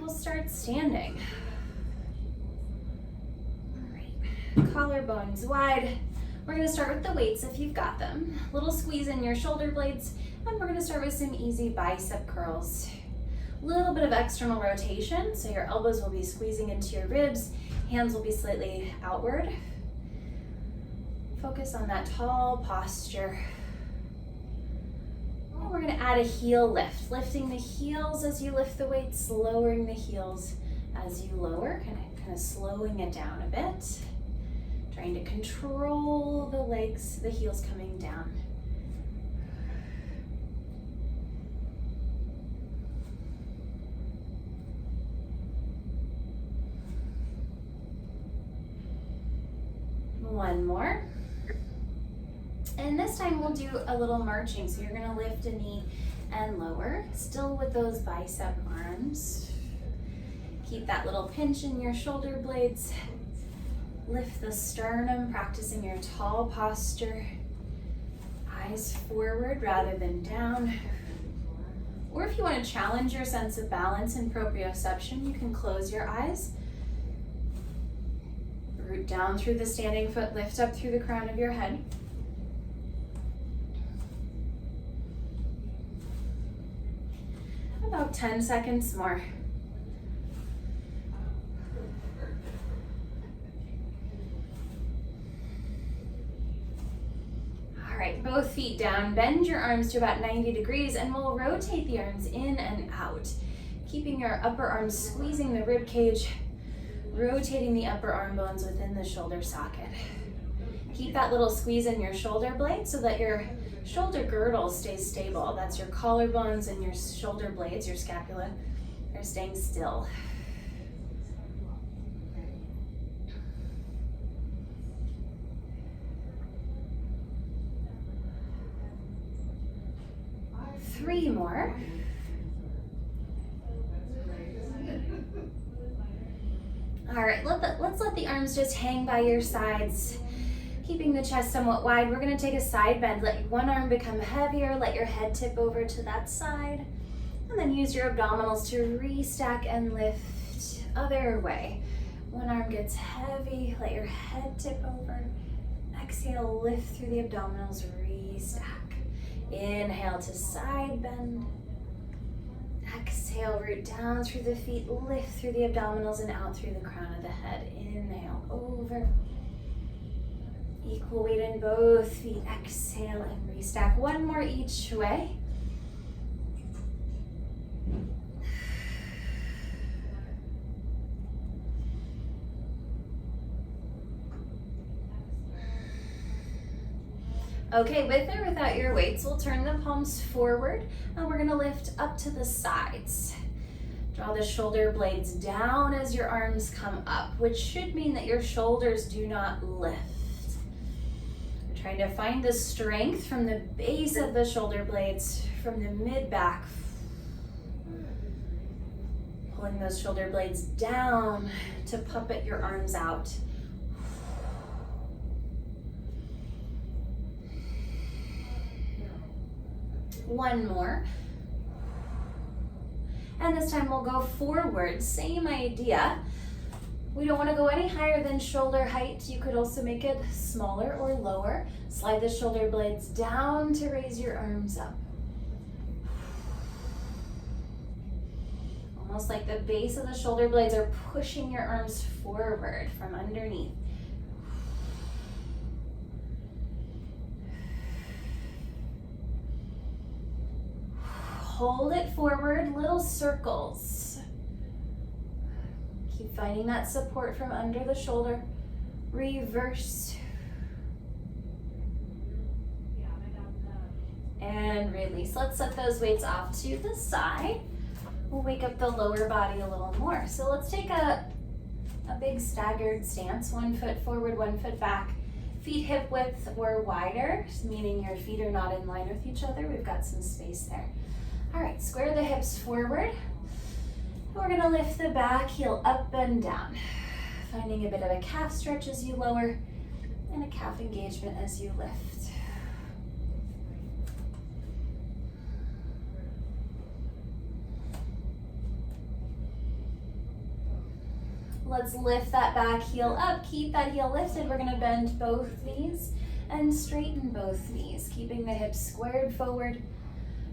we'll start standing. All right, collarbones wide. We're gonna start with the weights if you've got them. Little squeeze in your shoulder blades, and we're gonna start with some easy bicep curls. Little bit of external rotation, so your elbows will be squeezing into your ribs, hands will be slightly outward. Focus on that tall posture. And we're gonna add a heel lift, lifting the heels as you lift the weights, lowering the heels as you lower, kind of slowing it down a bit. Trying to control the legs, the heels coming down. One more. And this time we'll do a little marching. So you're gonna lift a knee and lower, still with those bicep arms. Keep that little pinch in your shoulder blades. Lift the sternum, practicing your tall posture. Eyes forward rather than down. Or if you want to challenge your sense of balance in proprioception, you can close your eyes. Root down through the standing foot, lift up through the crown of your head. About 10 seconds more. All right, both feet down. Bend your arms to about 90 degrees and we'll rotate the arms in and out. Keeping your upper arms squeezing the rib cage, rotating the upper arm bones within the shoulder socket. Keep that little squeeze in your shoulder blade so that your shoulder girdle stays stable. That's your collarbones and your shoulder blades, your scapula, are staying still. Three more. All right, let's let the arms just hang by your sides, keeping the chest somewhat wide. We're gonna take a side bend. Let one arm become heavier, let your head tip over to that side, and then use your abdominals to restack and lift other way. One arm gets heavy, let your head tip over. Exhale, lift through the abdominals, restack. Inhale to side bend. Exhale, root down through the feet, lift through the abdominals and out through the crown of the head. Inhale, over. Equal weight in both feet. Exhale and restack. One more each way. Okay, with or without your weights, we'll turn the palms forward and we're gonna lift up to the sides. Draw the shoulder blades down as your arms come up, which should mean that your shoulders do not lift. We're trying to find the strength from the base of the shoulder blades, from the mid-back. Pulling those shoulder blades down to puppet your arms out. One more. And this time we'll go forward, same idea. We don't want to go any higher than shoulder height. You could also make it smaller or lower. Slide the shoulder blades down to raise your arms up. Almost like the base of the shoulder blades are pushing your arms forward from underneath. Hold it forward, little circles. Keep finding that support from under the shoulder. Reverse. And release. Let's set those weights off to the side. We'll wake up the lower body a little more. So let's take a big staggered stance. 1 foot forward, 1 foot back. Feet hip width or wider, meaning your feet are not in line with each other. We've got some space there. All right, square the hips forward. We're gonna lift the back heel up and down, finding a bit of a calf stretch as you lower and a calf engagement as you lift. Let's lift that back heel up. Keep that heel lifted. We're gonna bend both knees and straighten both knees, keeping the hips squared forward,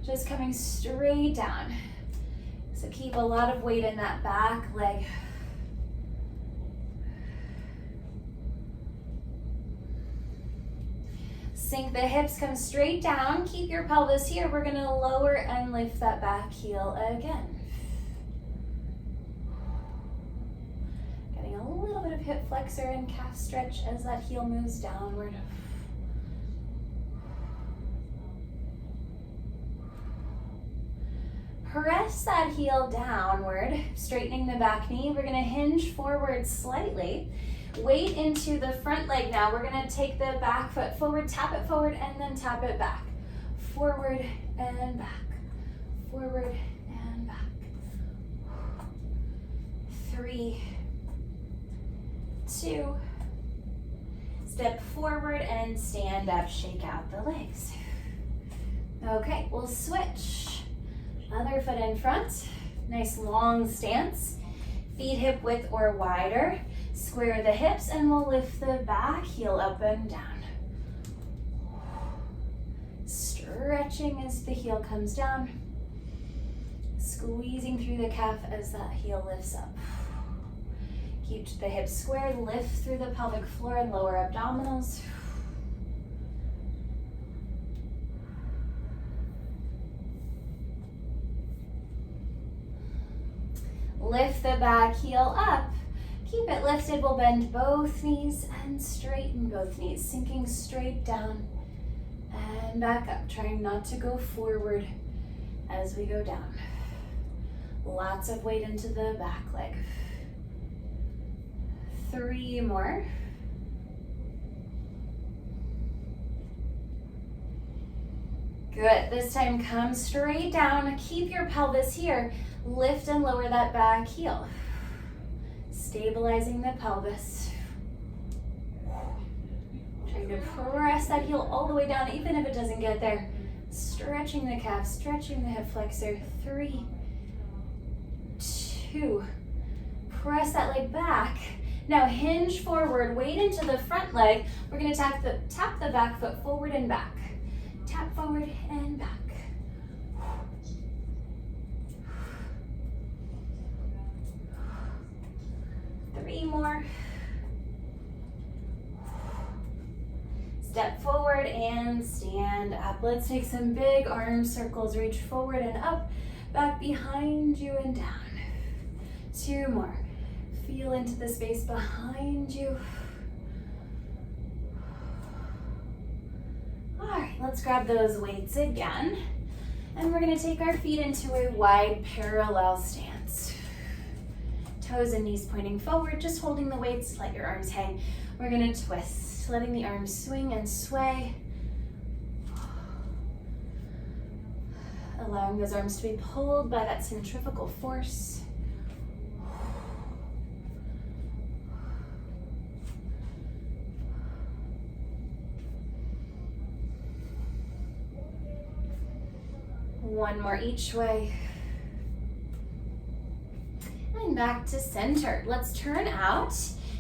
just coming straight down. So keep a lot of weight in that back leg. Sink the hips, come straight down. Keep your pelvis here. We're gonna lower and lift that back heel again. Getting a little bit of hip flexor and calf stretch as that heel moves downward. Press that heel downward, straightening the back knee. We're gonna hinge forward slightly. Weight into the front leg now. We're gonna take the back foot forward, tap it forward, and then tap it back. Forward and back. Forward and back. 3, 2. Step forward and stand up, shake out the legs. Okay, we'll switch. Other foot in front. Nice long stance. Feet hip width or wider. Square the hips and we'll lift the back heel up and down. Stretching as the heel comes down. Squeezing through the calf as that heel lifts up. Keep the hips squared, lift through the pelvic floor and lower abdominals. Lift the back heel up. Keep it lifted. We'll bend both knees and straighten both knees, sinking straight down and back up, trying not to go forward as we go down. Lots of weight into the back leg. 3 more. Good. This time come straight down. Keep your pelvis here. Lift and lower that back heel. Stabilizing the pelvis. Trying to press that heel all the way down, even if it doesn't get there. Stretching the calf, stretching the hip flexor. 3, 2. Press that leg back. Now hinge forward, weight into the front leg. We're gonna tap the back foot forward and back. Tap forward and back. Three more. Step forward and stand up. Let's take some big arm circles. Reach forward and up, back behind you and down. 2 more. Feel into the space behind you. All right, let's grab those weights again. And we're gonna take our feet into a wide parallel stance. Toes and knees pointing forward, just holding the weights, let your arms hang. We're gonna twist, letting the arms swing and sway. Allowing those arms to be pulled by that centrifugal force. One more each way. And back to center. Let's turn out.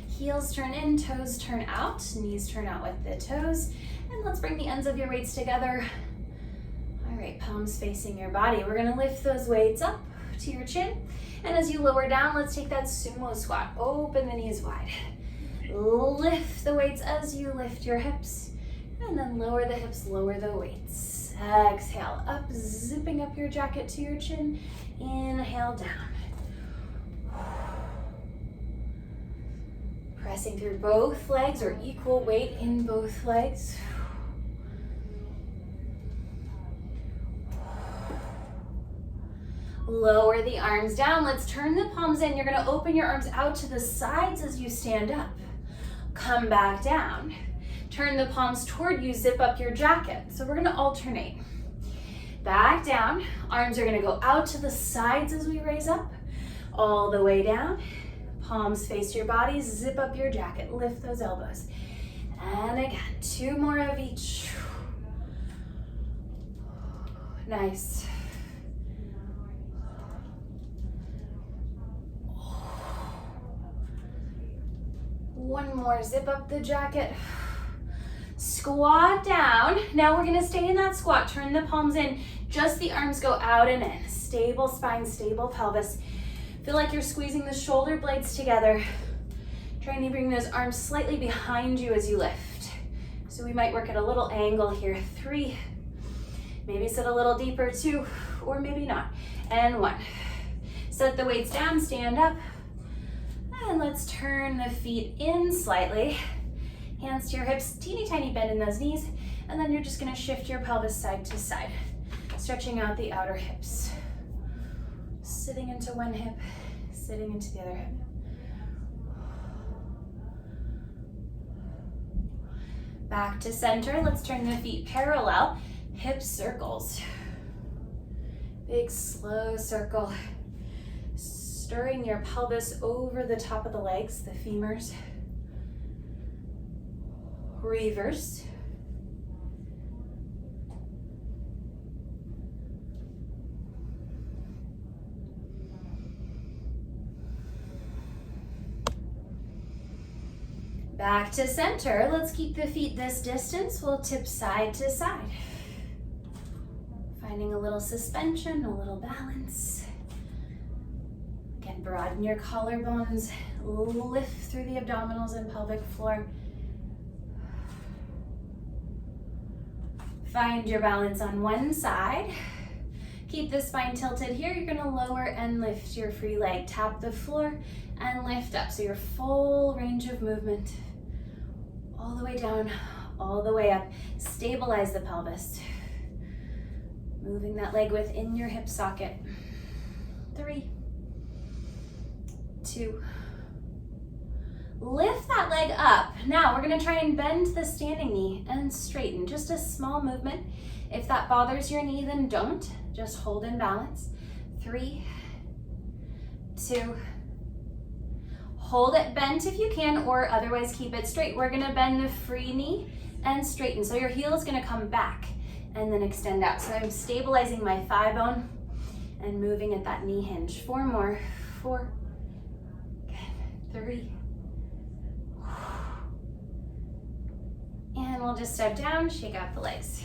Heels turn in, toes turn out, knees turn out with the toes. And let's bring the ends of your weights together. All right, palms facing your body. We're gonna lift those weights up to your chin. And as you lower down, let's take that sumo squat. Open the knees wide. Lift the weights as you lift your hips. And then lower the hips, lower the weights. Exhale, up, zipping up your jacket to your chin. Inhale, down. Pressing through both legs or equal weight in both legs. Lower the arms down. Let's turn the palms in. You're gonna open your arms out to the sides as you stand up. Come back down. Turn the palms toward you, zip up your jacket. So we're gonna alternate. Back down, arms are gonna go out to the sides as we raise up, all the way down. Palms face your body, zip up your jacket, lift those elbows. And again, 2 more of each. Nice. One more, zip up the jacket. Squat down. Now we're gonna stay in that squat. Turn the palms in, just the arms go out and in. Stable spine, stable pelvis. Feel like you're squeezing the shoulder blades together. Trying to bring those arms slightly behind you as you lift. So we might work at a little angle here. 3, maybe sit a little deeper, 2, or maybe not. And 1. Set the weights down, stand up. And let's turn the feet in slightly. Hands to your hips, teeny tiny bend in those knees. And then you're just gonna shift your pelvis side to side, stretching out the outer hips. Sitting into one hip, sitting into the other hip. Back to center, let's turn the feet parallel, hip circles. Big slow circle. Stirring your pelvis over the top of the legs, the femurs. Reverse. Back to center. Let's keep the feet this distance. We'll tip side to side. Finding a little suspension, a little balance. Again, broaden your collarbones. Lift through the abdominals and pelvic floor. Find your balance on one side. Keep the spine tilted here. You're gonna lower and lift your free leg. Tap the floor and lift up. So your full range of movement. All the way down, all the way up. Stabilize the pelvis. Moving that leg within your hip socket. 3, 2. Lift that leg up. Now we're gonna try and bend the standing knee and straighten. Just a small movement. If that bothers your knee, then don't. Just hold in balance. 3, 2. Hold it bent if you can, or otherwise keep it straight. We're gonna bend the free knee and straighten. So your heel is gonna come back and then extend out. So I'm stabilizing my thigh bone and moving at that knee hinge. 4 more. 4. Good. 3. And we'll just step down, shake out the legs.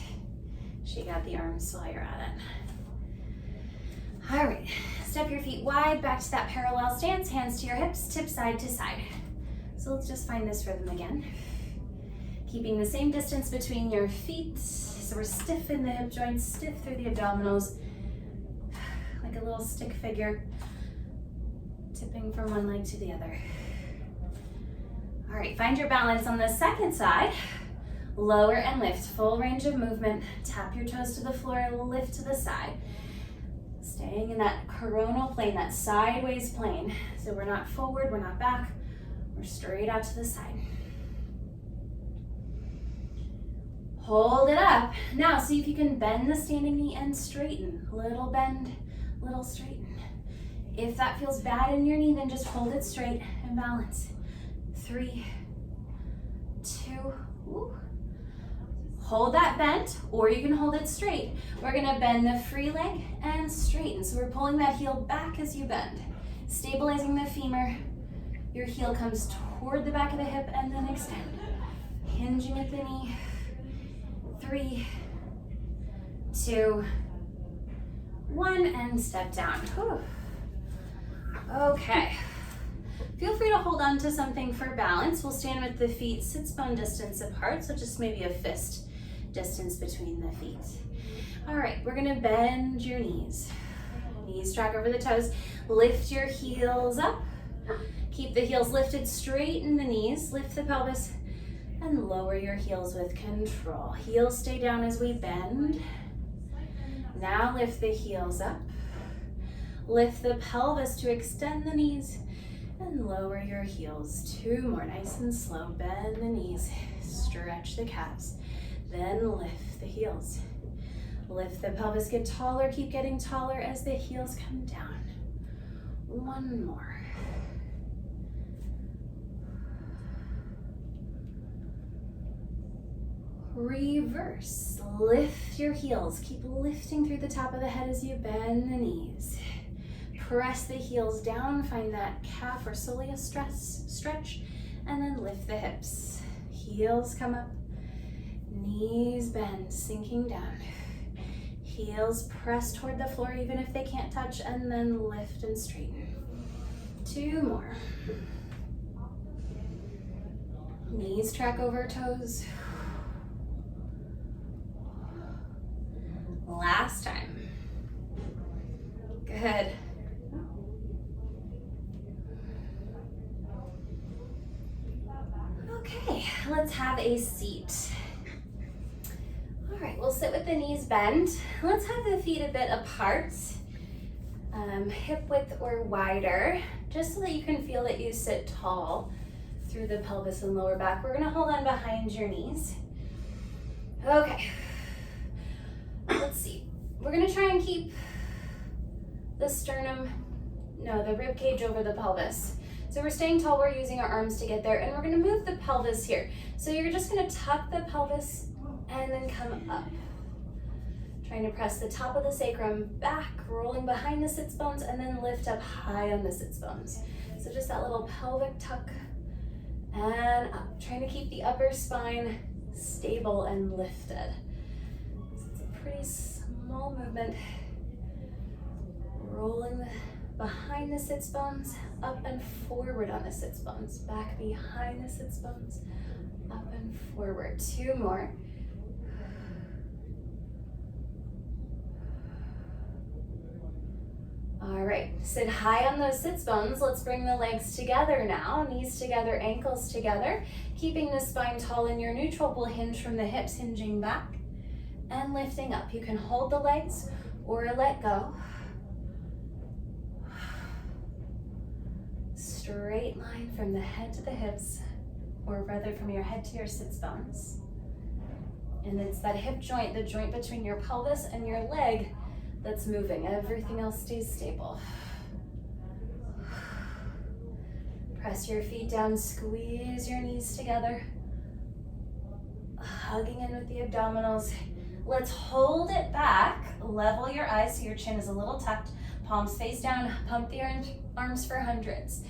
Shake out the arms while you're at it. All right, step your feet wide, back to that parallel stance, hands to your hips, tip side to side. So let's just find this rhythm again. Keeping the same distance between your feet. So we're stiff in the hip joints, stiff through the abdominals, like a little stick figure, tipping from one leg to the other. All right, find your balance on the second side. Lower and lift, full range of movement. Tap your toes to the floor, lift to the side. Staying in that coronal plane, that sideways plane. So we're not forward, we're not back, we're straight out to the side. Hold it up. Now see if you can bend the standing knee and straighten. Little bend, little straighten. If that feels bad in your knee, then just hold it straight and balance. 3, 2, woo. Hold that bent, or you can hold it straight. We're gonna bend the free leg and straighten. So we're pulling that heel back as you bend. Stabilizing the femur. Your heel comes toward the back of the hip and then extend. Hinging at the knee. 3, 2, 1, and step down. Whew. Okay. Feel free to hold on to something for balance. We'll stand with the feet sits bone distance apart, so just maybe a fist distance between the feet. All right, we're gonna bend your knees. Knees track over the toes. Lift your heels up. Keep the heels lifted, straighten the knees, lift the pelvis, and lower your heels with control. Heels stay down as we bend. Now lift the heels up. Lift the pelvis to extend the knees and lower your heels. 2 more, nice and slow. Bend the knees, stretch the calves, then lift the heels. Lift the pelvis, get taller, keep getting taller as the heels come down. 1 more. Reverse, lift your heels. Keep lifting through the top of the head as you bend the knees. Press the heels down, find that calf or soleus stretch, And then lift the hips. Heels come up, knees bend, sinking down. Heels press toward the floor even if they can't touch, and then lift and straighten. 2 more. Knees track over toes. Last time. Good. Okay, let's have a seat. All right, we'll sit with the knees bent. Let's have the feet a bit apart, hip width or wider, just so that you can feel that you sit tall through the pelvis and lower back. We're gonna hold on behind your knees. Okay, let's see. We're gonna try and keep the rib cage over the pelvis. So we're staying tall, we're using our arms to get there, and we're gonna move the pelvis here. So you're just gonna tuck the pelvis and then come up. Trying to press the top of the sacrum back, rolling behind the sits bones, and then lift up high on the sits bones. So just that little pelvic tuck and up. Trying to keep the upper spine stable and lifted. So it's a pretty small movement. Rolling behind the sits bones, up and forward on the sits bones, back behind the sits bones, up and forward. 2 more. All right, sit high on those sits bones. Let's bring the legs together now, knees together, ankles together. Keeping the spine tall, and your neutral will hinge from the hips, hinging back and lifting up. You can hold the legs or let go. Straight line from the head to the hips, or rather from your head to your sits bones. And it's that hip joint, the joint between your pelvis and your leg, that's moving. Everything else stays stable. Press your feet down, squeeze your knees together. Hugging in with the abdominals. Let's hold it back. Level your eyes so your chin is a little tucked. Palms face down. Pump the arms for hundreds.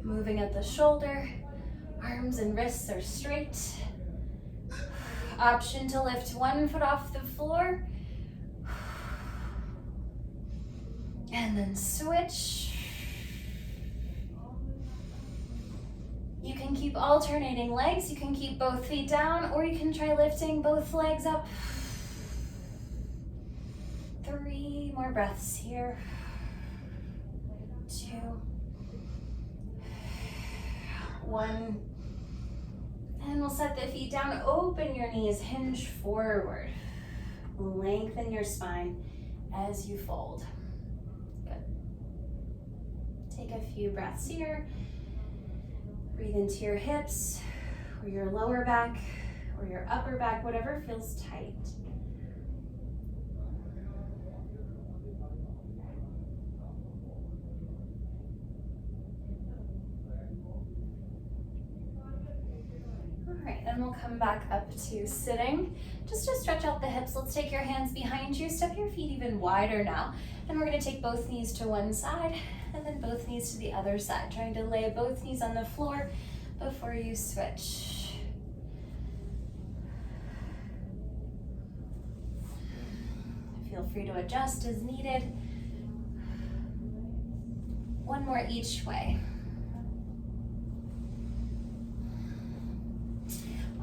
Moving at the shoulder. Arms and wrists are straight. Option to lift one foot off the floor. And then switch. You can keep alternating legs. You can keep both feet down, or you can try lifting both legs up. 3 more breaths here. 2, 1. And we'll set the feet down. Open your knees, hinge forward. Lengthen your spine as you fold. Take a few breaths here. Breathe into your hips, or your lower back, or your upper back, whatever feels tight. All right, then we'll come back up to sitting. Just to stretch out the hips, let's take your hands behind you. Step your feet even wider now. And we're gonna take both knees to one side, and then both knees to the other side, trying to lay both knees on the floor before you switch. Feel free to adjust as needed. 1 more each way.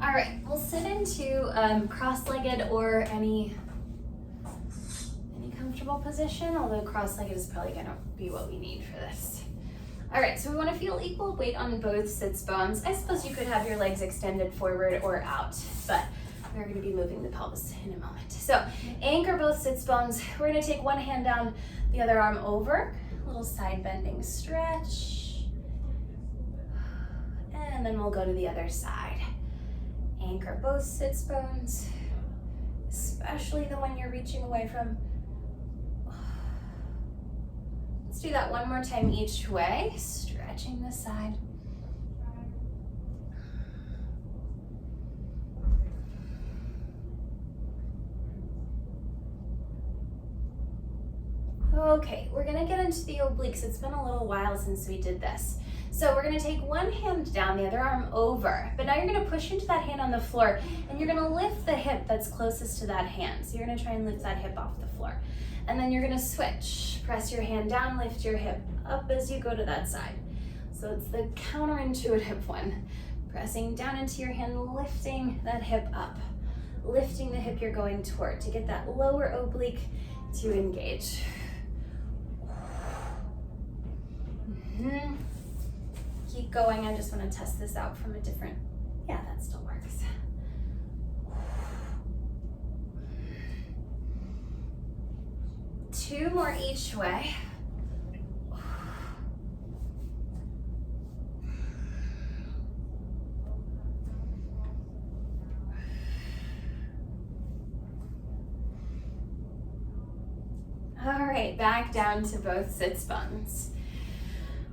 All right, we'll sit into cross-legged or any comfortable position, although cross-legged is probably gonna be what we need for this. All right, so we wanna feel equal weight on both sits bones. I suppose you could have your legs extended forward or out, but we're gonna be moving the pelvis in a moment. So anchor both sits bones. We're gonna take one hand down, the other arm over, a little side bending stretch. And then we'll go to the other side. Anchor both sits bones, especially the one you're reaching away from. Let's do that 1 more time each way, stretching the side. Okay, we're gonna get into the obliques. It's been a little while since we did this. So we're gonna take one hand down, the other arm over, but now you're gonna push into that hand on the floor and you're gonna lift the hip that's closest to that hand. So you're gonna try and lift that hip off the floor. And then you're gonna switch. Press your hand down, lift your hip up as you go to that side. So it's the counterintuitive one. Pressing down into your hand, lifting that hip up. Lifting the hip you're going toward to get that lower oblique to engage. Keep going. I just want to test this out from a different, yeah, that still works. Two more each way. All right, back down to both sits bones.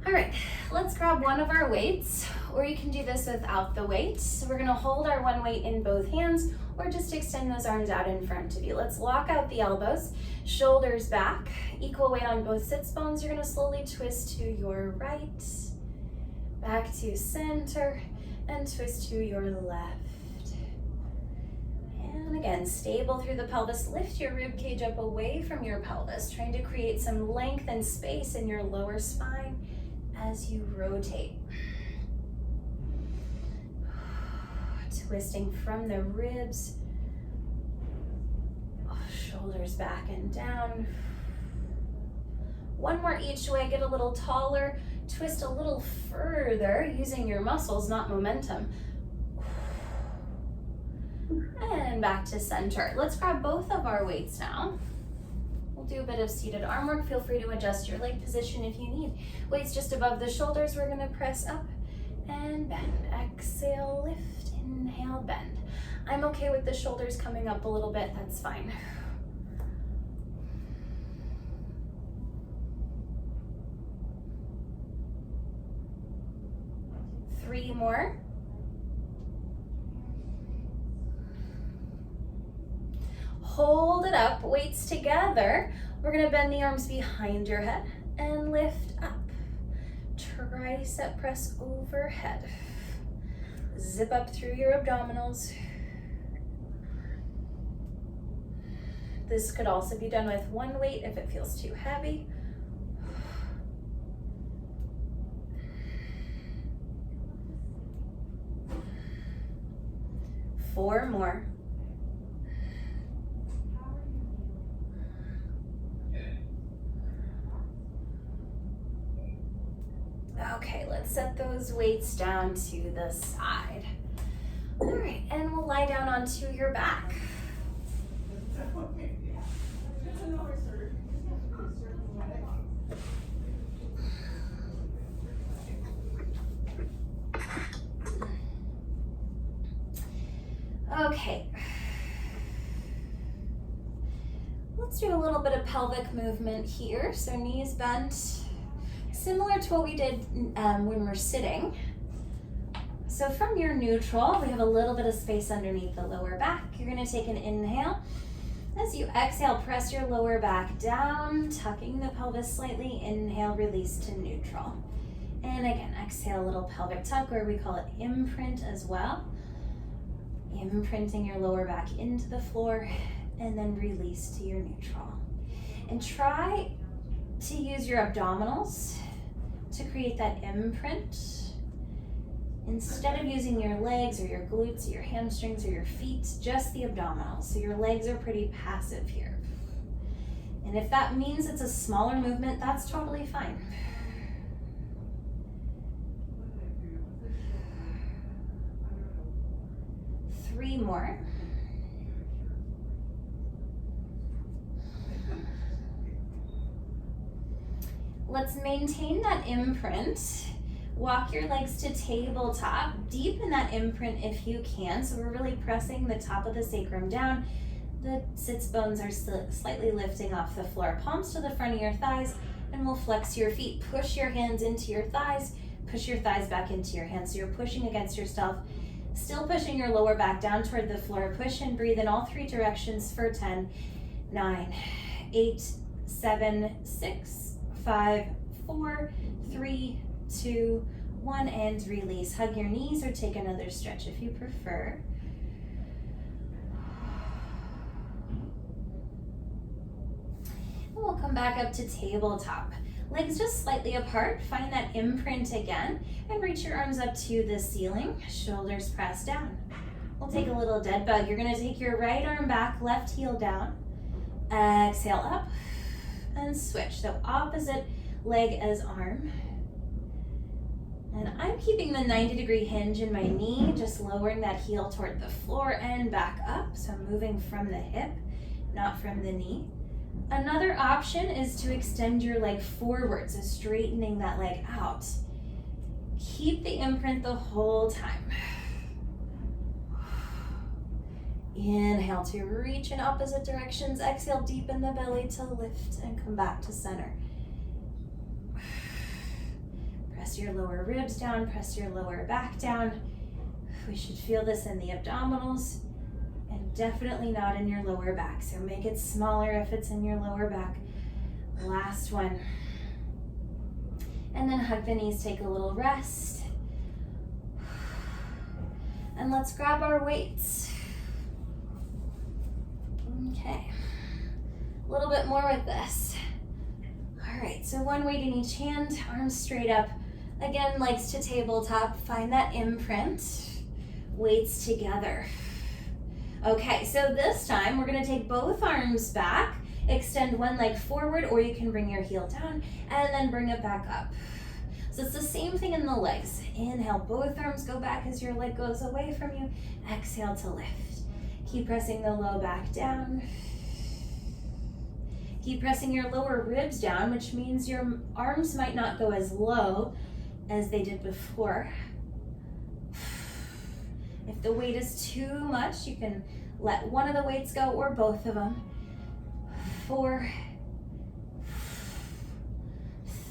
All right, let's grab one of our weights, or you can do this without the weight. So we're gonna hold our one weight in both hands, or just extend those arms out in front of you. Let's lock out the elbows, shoulders back, equal weight on both sits bones. You're gonna slowly twist to your right, back to center, and twist to your left. And again, stable through the pelvis. Lift your rib cage up away from your pelvis, trying to create some length and space in your lower spine as you rotate. Twisting from the ribs, shoulders back and down. One more each way, get a little taller, twist a little further using your muscles, not momentum. And back to center. Let's grab both of our weights now. We'll do a bit of seated arm work. Feel free to adjust your leg position if you need. Weights just above the shoulders. We're gonna press up and bend. Exhale, lift, inhale, bend. I'm okay with the shoulders coming up a little bit, that's fine. Three more. Hold it up, weights together. We're gonna bend the arms behind your head and lift up. Tricep press overhead. Zip up through your abdominals. This could also be done with one weight if it feels too heavy. Four more. Okay, let's set those weights down to the side. All right, and we'll lie down onto your back. Okay. Let's do a little bit of pelvic movement here. So knees bent. Similar to what we did when we're sitting. So from your neutral, we have a little bit of space underneath the lower back. You're gonna take an inhale. As you exhale, press your lower back down, tucking the pelvis slightly. Inhale, release to neutral. And again, exhale, a little pelvic tuck, or we call it imprint as well. Imprinting your lower back into the floor, and then release to your neutral. And try to use your abdominals to create that imprint. Instead of using your legs or your glutes or your hamstrings or your feet, just the abdominals. So your legs are pretty passive here. And if that means it's a smaller movement, that's totally fine. Three more. Let's maintain that imprint. Walk your legs to tabletop. Deepen that imprint if you can. So we're really pressing the top of the sacrum down. The sits bones are slightly lifting off the floor. Palms to the front of your thighs, and we'll flex your feet. Push your hands into your thighs. Push your thighs back into your hands. So you're pushing against yourself. Still pushing your lower back down toward the floor. Push and breathe in all three directions for 10, 9, 8, 7, 6, 5, 4, 3, 2, 1, and release. Hug your knees or take another stretch if you prefer. We'll come back up to tabletop. Legs just slightly apart, find that imprint again, and reach your arms up to the ceiling, shoulders pressed down. We'll take a little dead bug. You're gonna take your right arm back, left heel down, exhale up, and switch. So opposite leg as arm. And I'm keeping the 90-degree hinge in my knee, just lowering that heel toward the floor and back up. So moving from the hip, not from the knee. Another option is to extend your leg forward, so straightening that leg out. Keep the imprint the whole time. Inhale to reach in opposite directions. Exhale, deepen the belly to lift and come back to center. Press your lower ribs down, press your lower back down. We should feel this in the abdominals. And definitely not in your lower back. So make it smaller if it's in your lower back. Last one. And then hug the knees, take a little rest. And let's grab our weights. Okay. A little bit more with this. All right, so one weight in each hand, arms straight up. Again, legs to tabletop. Find that imprint. Weights together. Okay, so this time we're gonna take both arms back, extend one leg forward, or you can bring your heel down and then bring it back up. So it's the same thing in the legs. Inhale, both arms go back as your leg goes away from you. Exhale to lift. Keep pressing the low back down. Keep pressing your lower ribs down, which means your arms might not go as low as they did before. If the weight is too much, you can let one of the weights go or both of them. 4,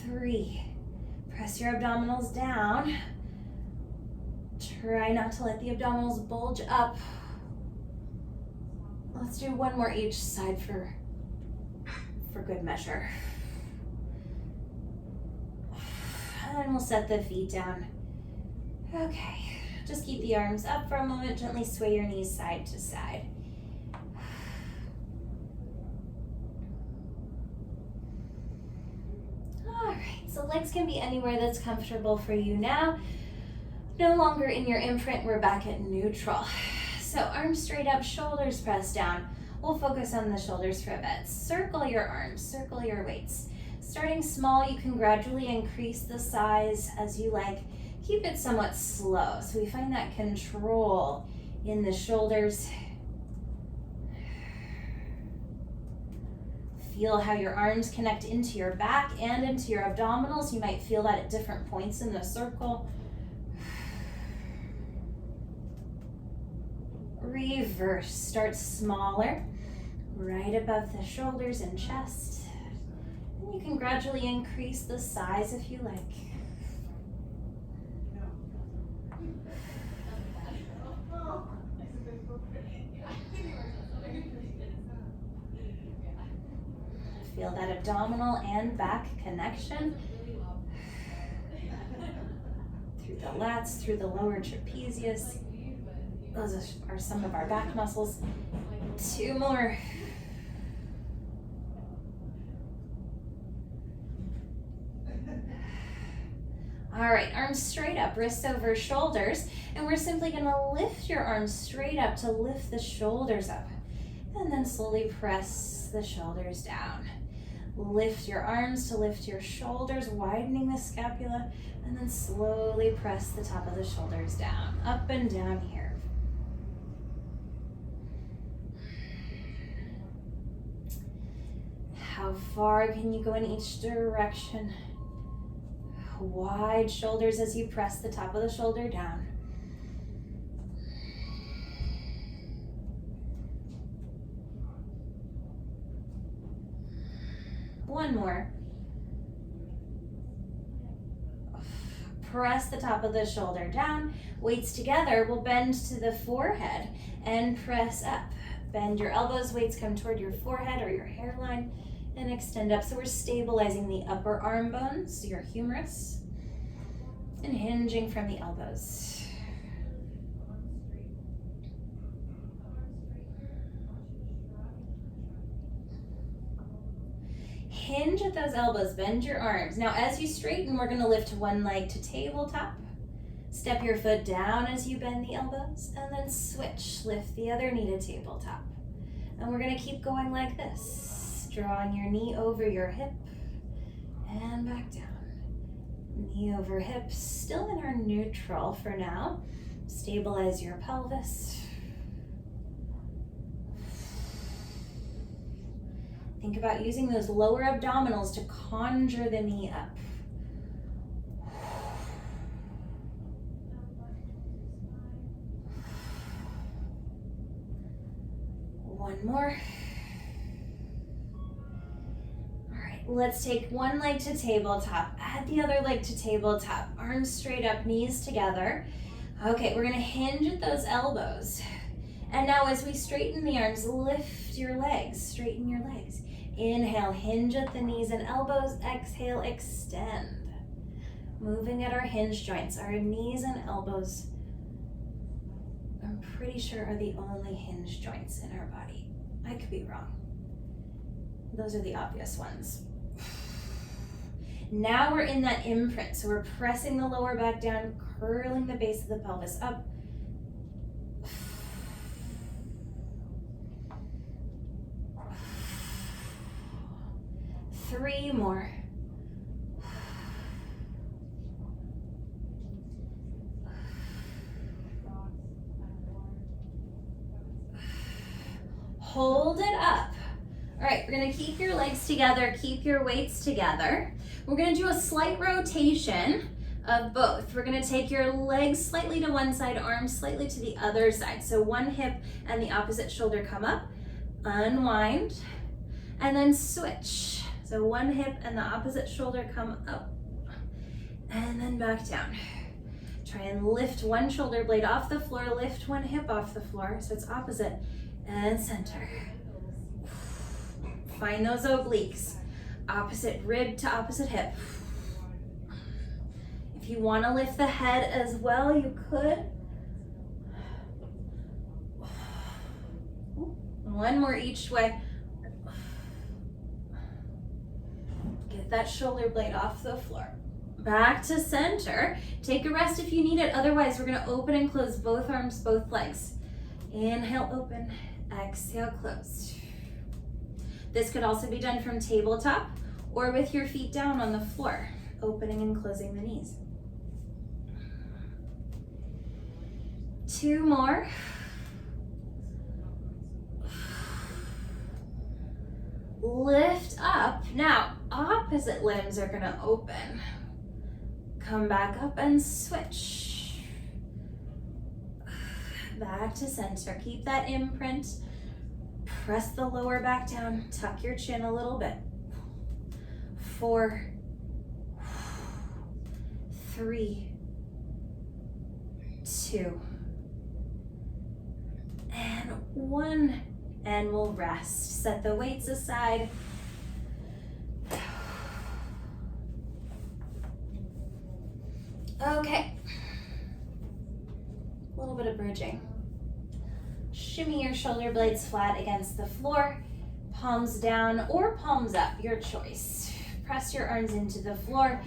3. Press your abdominals down. Try not to let the abdominals bulge up. Let's do one more each side for good measure. And we'll set the feet down. Okay. Just keep the arms up for a moment, gently sway your knees side to side. All right, so legs can be anywhere that's comfortable for you now. No longer in your imprint, we're back at neutral. So arms straight up, shoulders pressed down. We'll focus on the shoulders for a bit. Circle your arms, circle your weights. Starting small, you can gradually increase the size as you like. Keep it somewhat slow, so we find that control in the shoulders. Feel how your arms connect into your back and into your abdominals. You might feel that at different points in the circle. Reverse, start smaller, right above the shoulders and chest. And you can gradually increase the size if you like. Feel that abdominal and back connection. Through the lats, through the lower trapezius. Those are some of our back muscles. 2 more. All right, arms straight up, wrists over shoulders, and we're simply gonna lift your arms straight up to lift the shoulders up, and then slowly press the shoulders down. Lift your arms to lift your shoulders, widening the scapula, and then slowly press the top of the shoulders down, up and down here. How far can you go in each direction? Wide shoulders as you press the top of the shoulder down. One more. Press the top of the shoulder down. Weights together, we'll bend to the forehead and press up. Bend your elbows, weights come toward your forehead or your hairline. and extend up. So we're stabilizing the upper arm bones, your humerus, and hinging from the elbows. Hinge at those elbows, bend your arms. Now as you straighten, we're gonna lift one leg to tabletop. Step your foot down as you bend the elbows, and then switch. Lift the other knee to tabletop. And we're gonna keep going like this, drawing your knee over your hip and back down. Knee over hip, still in our neutral for now. Stabilize your pelvis. Think about using those lower abdominals to conjure the knee up. One more. All right, let's take one leg to tabletop, add the other leg to tabletop, arms straight up, knees together. Okay, we're gonna hinge at those elbows. And now as we straighten the arms, lift your legs, straighten your legs. Inhale, hinge at the knees and elbows. Exhale, extend. Moving at our hinge joints, our knees and elbows, I'm pretty sure are the only hinge joints in our body. I could be wrong. Those are the obvious ones. Now we're in that imprint. So we're pressing the lower back down, curling the base of the pelvis up. Three more. Hold it up. All right, we're gonna keep your legs together, keep your weights together. We're gonna do a slight rotation of both. We're gonna take your legs slightly to one side, arms slightly to the other side. So one hip and the opposite shoulder come up, unwind, and then switch. So one hip and the opposite shoulder come up, and then back down. Try and lift one shoulder blade off the floor, lift one hip off the floor, so it's opposite, and center. Find those obliques. Opposite rib to opposite hip. If you want to lift the head as well, you could. One more each way. Get that shoulder blade off the floor. Back to center. Take a rest if you need it. Otherwise, we're going to open and close both arms, both legs. Inhale, open. Exhale, close. This could also be done from tabletop or with your feet down on the floor, opening and closing the knees. Two more. Lift up. Now, opposite limbs are gonna open. Come back up and switch. Back to center. Keep that imprint. Press the lower back down. Tuck your chin a little bit. 4, 3, 2, and 1. And we'll rest. Set the weights aside. Okay. A little bit of bridging. Shimmy your shoulder blades flat against the floor. Palms down or palms up, your choice. Press your arms into the floor.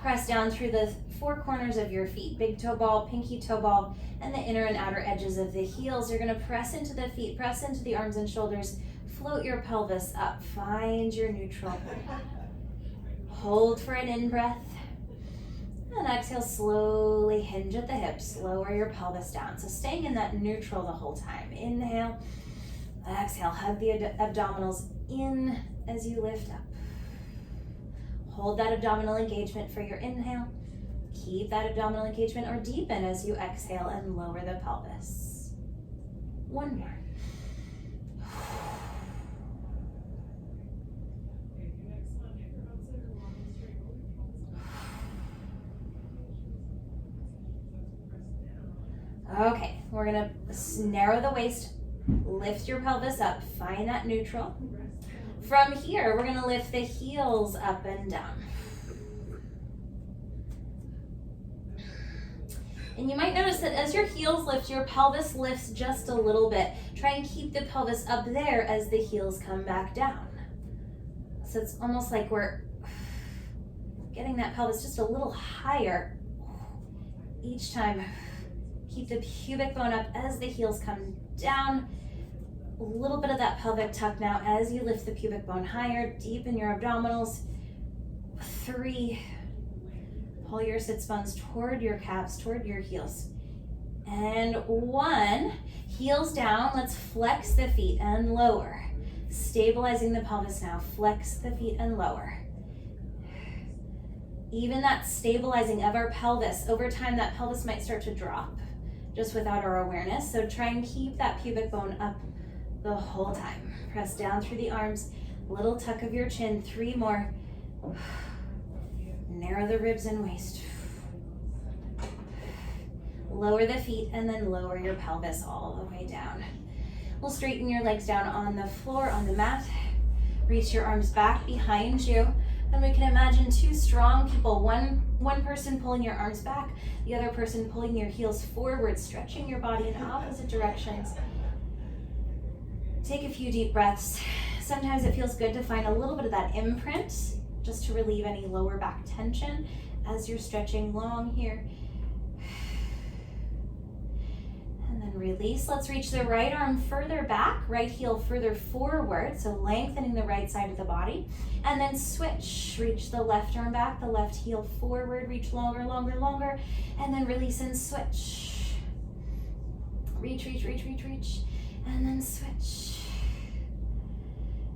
Press down through the 4 corners of your feet. Big toe ball, pinky toe ball, and the inner and outer edges of the heels. You're gonna press into the feet, press into the arms and shoulders. Float your pelvis up. Find your neutral. Hold for an in-breath. And exhale, slowly hinge at the hips. Lower your pelvis down. So staying in that neutral the whole time. Inhale. Exhale, hug the abdominals in as you lift up. Hold that abdominal engagement for your inhale. Keep that abdominal engagement or deepen as you exhale and lower the pelvis. One more. Okay, we're gonna narrow the waist, lift your pelvis up, find that neutral. From here, we're gonna lift the heels up and down. And you might notice that as your heels lift, your pelvis lifts just a little bit. Try and keep the pelvis up there as the heels come back down. So it's almost like we're getting that pelvis just a little higher each time. Keep the pubic bone up as the heels come down. A little bit of that pelvic tuck now as you lift the pubic bone higher. Deepen your abdominals. 3. Pull your sits bones toward your calves, toward your heels. And 1. Heels down. Let's flex the feet and lower. Stabilizing the pelvis now. Flex the feet and lower. Even that stabilizing of our pelvis, over time that pelvis might start to drop just without our awareness. So try and keep that pubic bone up the whole time. Press down through the arms, little tuck of your chin. 3 more. Narrow the ribs and waist. Lower the feet and then lower your pelvis all the way down. We'll straighten your legs down on the floor, on the mat. Reach your arms back behind you. And we can imagine 2 strong people, one person pulling your arms back, the other person pulling your heels forward, stretching your body in opposite directions. Take a few deep breaths. Sometimes it feels good to find a little bit of that imprint just to relieve any lower back tension as you're stretching long here. And then release. Let's reach the right arm further back, right heel further forward, so lengthening the right side of the body. And then switch. Reach the left arm back, the left heel forward, reach longer, longer, longer, and then release and switch. Reach, reach, reach, reach, reach, and then switch.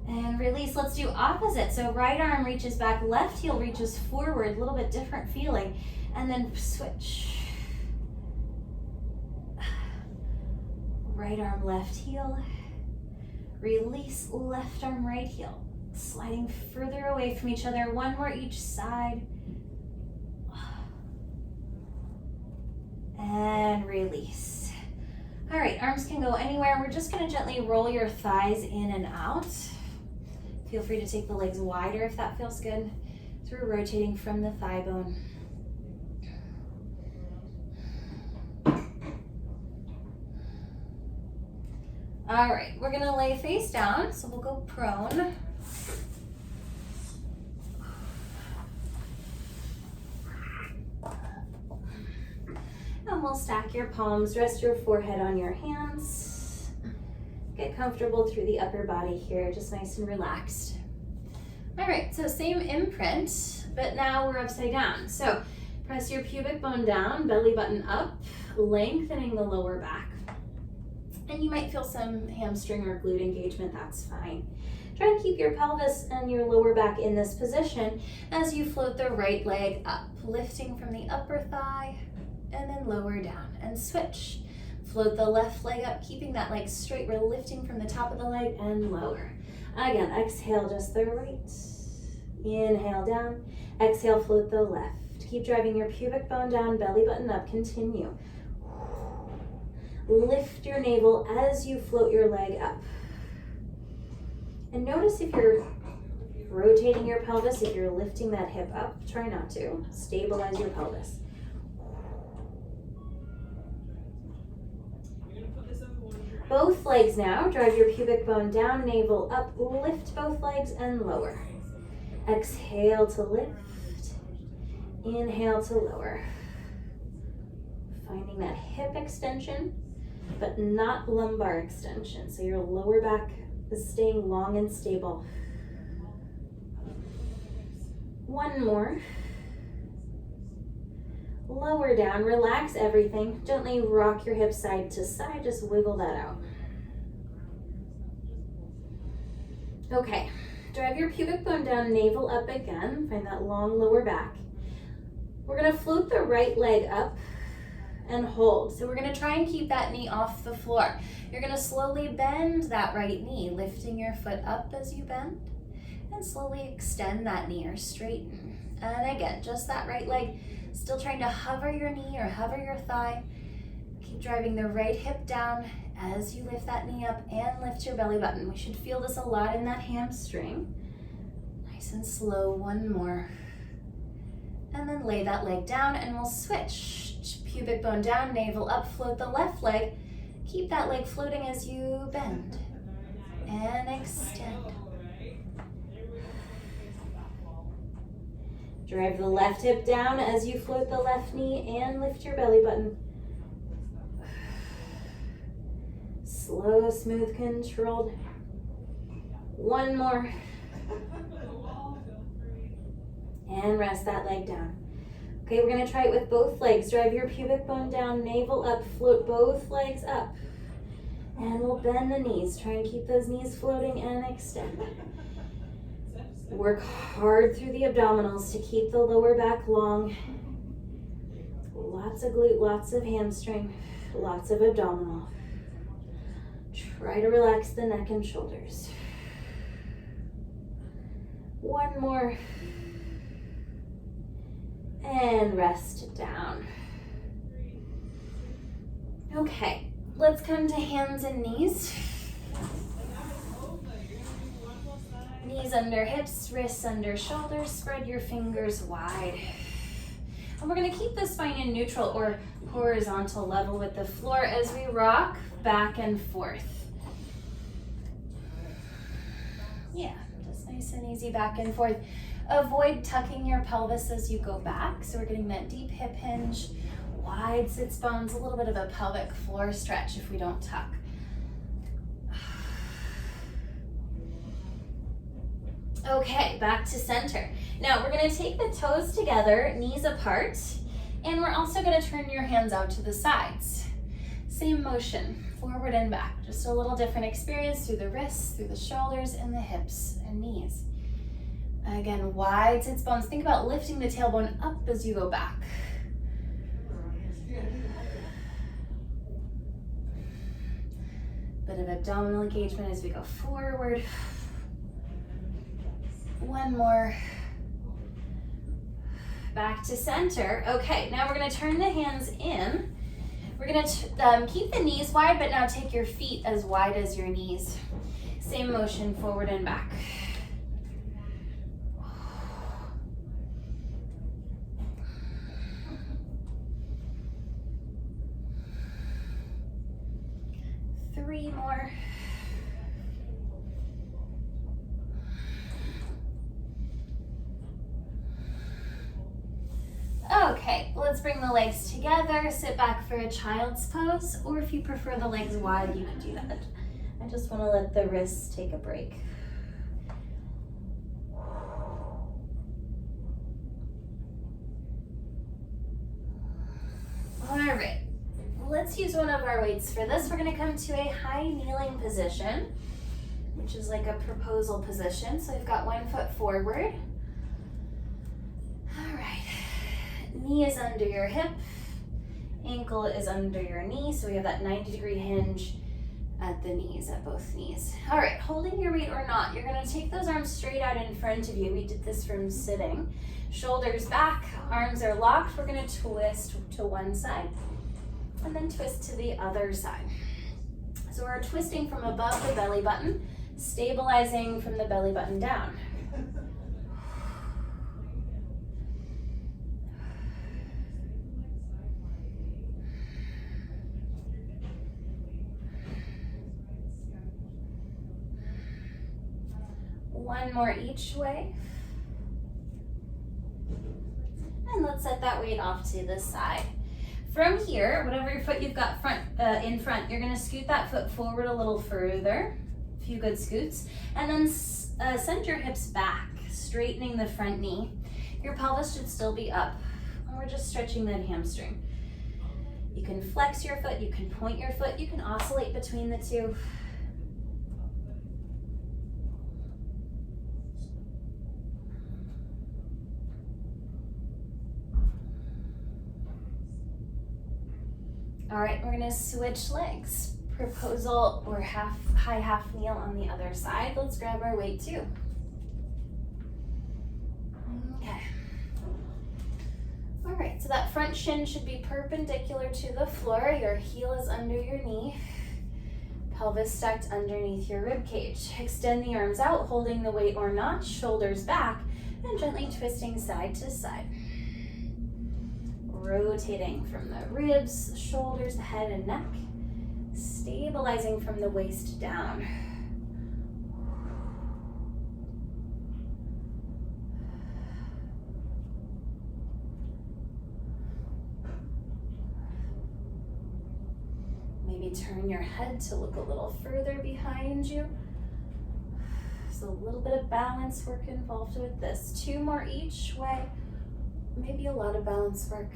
And release. Let's do opposite. So right arm reaches back, left heel reaches forward, a little bit different feeling. And then switch. Right arm, left heel. Release, left arm, right heel. Sliding further away from each other. 1 more each side. And release. All right, arms can go anywhere. We're just gonna gently roll your thighs in and out. Feel free to take the legs wider if that feels good, through rotating from the thigh bone. All right, we're gonna lay face down, so we'll go prone. And we'll stack your palms, rest your forehead on your hands. Get comfortable through the upper body here, just nice and relaxed. All right, so same imprint, but now we're upside down. So press your pubic bone down, belly button up, lengthening the lower back. And you might feel some hamstring or glute engagement, that's fine. Try and keep your pelvis and your lower back in this position as you float the right leg up, lifting from the upper thigh and then lower down and switch. Float the left leg up, keeping that leg straight. We're lifting from the top of the leg and lower. Again, exhale just the right. Inhale down. Exhale, float the left. Keep driving your pubic bone down, belly button up. Continue. Lift your navel as you float your leg up. And notice if you're rotating your pelvis, if you're lifting that hip up, try not to. Stabilize your pelvis. Both legs now, drive your pubic bone down, navel up, lift both legs and lower. Exhale to lift, inhale to lower. Finding that hip extension, but not lumbar extension. So your lower back is staying long and stable. 1 more. Lower down, relax everything. Gently rock your hips side to side, just wiggle that out. Okay, drive your pubic bone down, navel up again. Find that long lower back. We're gonna float the right leg up and hold. So we're gonna try and keep that knee off the floor. You're gonna slowly bend that right knee, lifting your foot up as you bend, and slowly extend that knee or straighten. And again, just that right leg, still trying to hover your knee or hover your thigh. Keep driving the right hip down as you lift that knee up and lift your belly button. We should feel this a lot in that hamstring. Nice and slow, one more. And then lay that leg down and we'll switch. Pubic bone down, navel up, float the left leg. Keep that leg floating as you bend and extend. Drive the left hip down as you float the left knee and lift your belly button. Slow, smooth, controlled. One more. And rest that leg down. Okay, we're gonna try it with both legs. Drive your pubic bone down, navel up, float both legs up. And we'll bend the knees. Try and keep those knees floating and extend. Work hard through the abdominals to keep the lower back long. Lots of glute, lots of hamstring, lots of abdominal. Try to relax the neck and shoulders. One more. And rest down. Okay, let's come to hands and knees. Knees under hips, wrists under shoulders, spread your fingers wide. And we're gonna keep the spine in neutral or horizontal level with the floor as we rock back and forth. Yeah, just nice and easy back and forth. Avoid tucking your pelvis as you go back. So we're getting that deep hip hinge, wide sits bones, a little bit of a pelvic floor stretch if we don't tuck. Okay, back to center. Now we're gonna take the toes together, knees apart, and we're also gonna turn your hands out to the sides. Same motion, forward and back. Just a little different experience through the wrists, through the shoulders, and the hips and knees. Again, wide sits bones. Think about lifting the tailbone up as you go back. Bit of abdominal engagement as we go forward. One more. Back to center. Okay, now we're gonna turn the hands in. We're gonna keep the knees wide, but now take your feet as wide as your knees. Same motion, forward and back. Three more. Okay, let's bring the legs together, sit back for a child's pose, or if you prefer the legs wide, you can do that. I just want to let the wrists take a break. All right, let's use one of our weights for this. We're gonna come to a high kneeling position, which is like a proposal position. So we've got 1 foot forward. All right. Knee is under your hip, ankle is under your knee, so we have that 90-degree hinge at the knees, at both knees. All right, holding your weight or not, you're gonna take those arms straight out in front of you. We did this from sitting. Shoulders back, arms are locked. We're gonna twist to one side and then twist to the other side. So we're twisting from above the belly button, stabilizing from the belly button down. One more each way. And let's set that weight off to the side. From here, whatever your foot you've got in front, you're gonna scoot that foot forward a little further, a few good scoots, and then send your hips back, straightening the front knee. Your pelvis should still be up, and we're just stretching that hamstring. You can flex your foot, you can point your foot, you can oscillate between the two. All right, we're gonna switch legs. Proposal or high half kneel on the other side. Let's grab our weight too. Okay. All right, so that front shin should be perpendicular to the floor. Your heel is under your knee. Pelvis stacked underneath your rib cage. Extend the arms out, holding the weight or not, shoulders back, and gently twisting side to side. Rotating from the ribs, shoulders, the head, and neck. Stabilizing from the waist down. Maybe turn your head to look a little further behind you. There's a little bit of balance work involved with this. 2 more each way. Maybe a lot of balance work.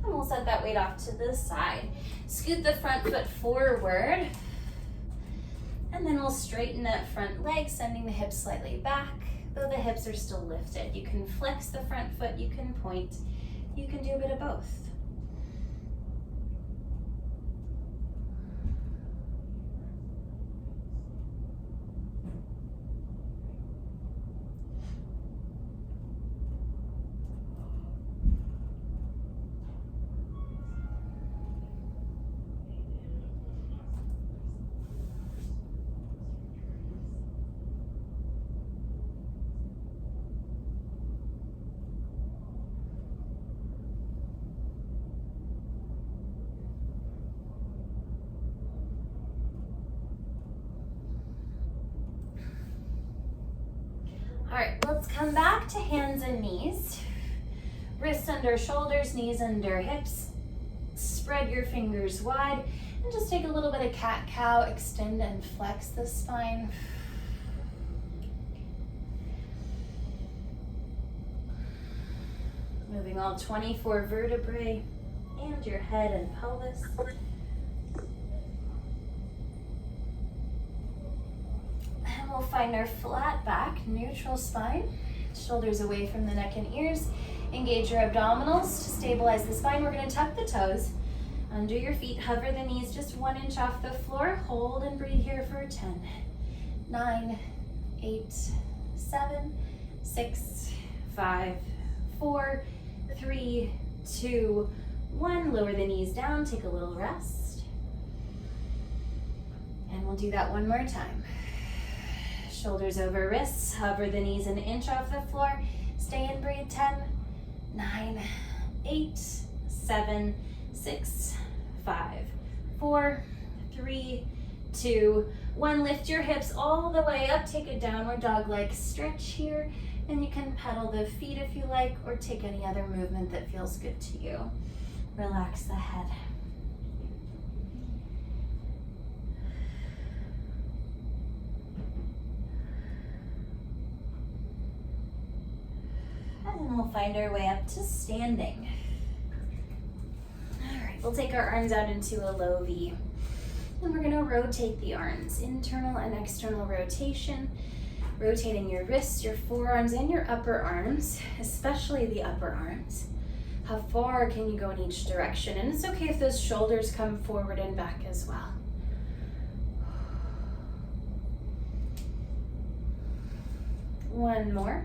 And we'll set that weight off to the side. Scoot the front foot forward. And then we'll straighten that front leg, sending the hips slightly back, though the hips are still lifted. You can flex the front foot, you can point, you can do a bit of both. All right, let's come back to hands and knees. Wrists under shoulders, knees under hips. Spread your fingers wide and just take a little bit of cat-cow, extend and flex the spine. Moving all 24 vertebrae and your head and pelvis. We'll find our flat back, neutral spine, shoulders away from the neck and ears. Engage your abdominals to stabilize the spine. We're going to tuck the toes under your feet, hover the knees just 1 inch off the floor. Hold and breathe here for 10, 9, 8, 7, 6, 5, 4, 3, 2, 1. Lower the knees down, take a little rest. And we'll do that one more time. Shoulders over wrists, hover the knees 1 inch off the floor. Stay and breathe. 10, 9, 8, 7, 6, 5, 4, 3, 2, 1. Lift your hips all the way up. Take a downward dog-like stretch here. And you can pedal the feet if you like, or take any other movement that feels good to you. Relax the head. And then we'll find our way up to standing. All right, we'll take our arms out into a low V. And we're gonna rotate the arms, internal and external rotation. Rotating your wrists, your forearms, and your upper arms, especially the upper arms. How far can you go in each direction? And it's okay if those shoulders come forward and back as well. One more.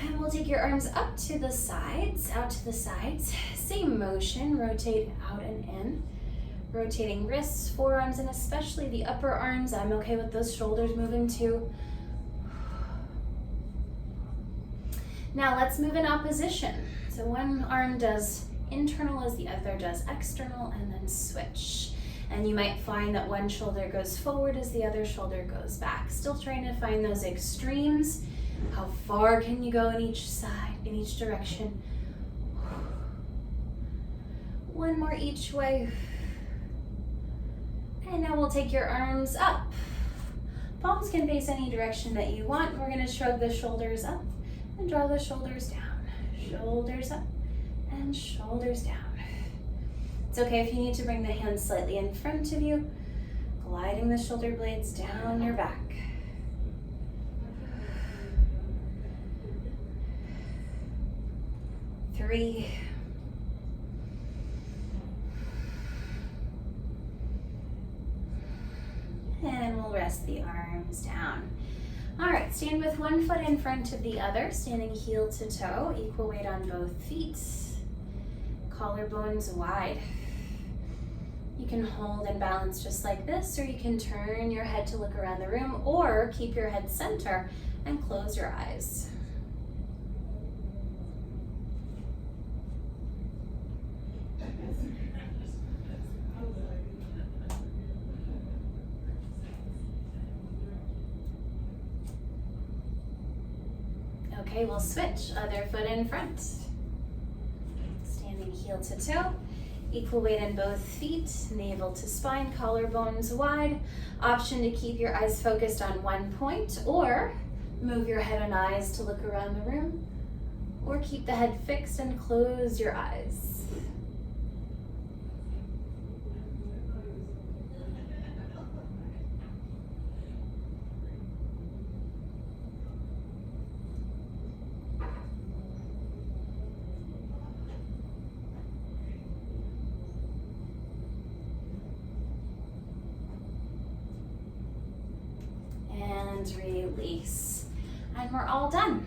And we'll take your arms up to the sides, out to the sides. Same motion, rotate out and in. Rotating wrists, forearms, and especially the upper arms. I'm okay with those shoulders moving too. Now let's move in opposition. So one arm does internal as the other does external, and then switch. And you might find that one shoulder goes forward as the other shoulder goes back. Still trying to find those extremes. How far can you go in each side, in each direction? One more each way. And now we'll take your arms up. Palms can face any direction that you want. We're gonna shrug the shoulders up and draw the shoulders down. Shoulders up and shoulders down. It's okay if you need to bring the hands slightly in front of you, gliding the shoulder blades down your back. Three. And we'll rest the arms down. All right, stand with one foot in front of the other, standing heel to toe, equal weight on both feet. Collarbones wide. You can hold and balance just like this, or you can turn your head to look around the room, or keep your head center and close your eyes. Okay, we'll switch. Other foot in front. Standing heel to toe. Equal weight in both feet, navel to spine, collarbones wide. Option to keep your eyes focused on one point, or move your head and eyes to look around the room, or keep the head fixed and close your eyes. And release. And we're all done.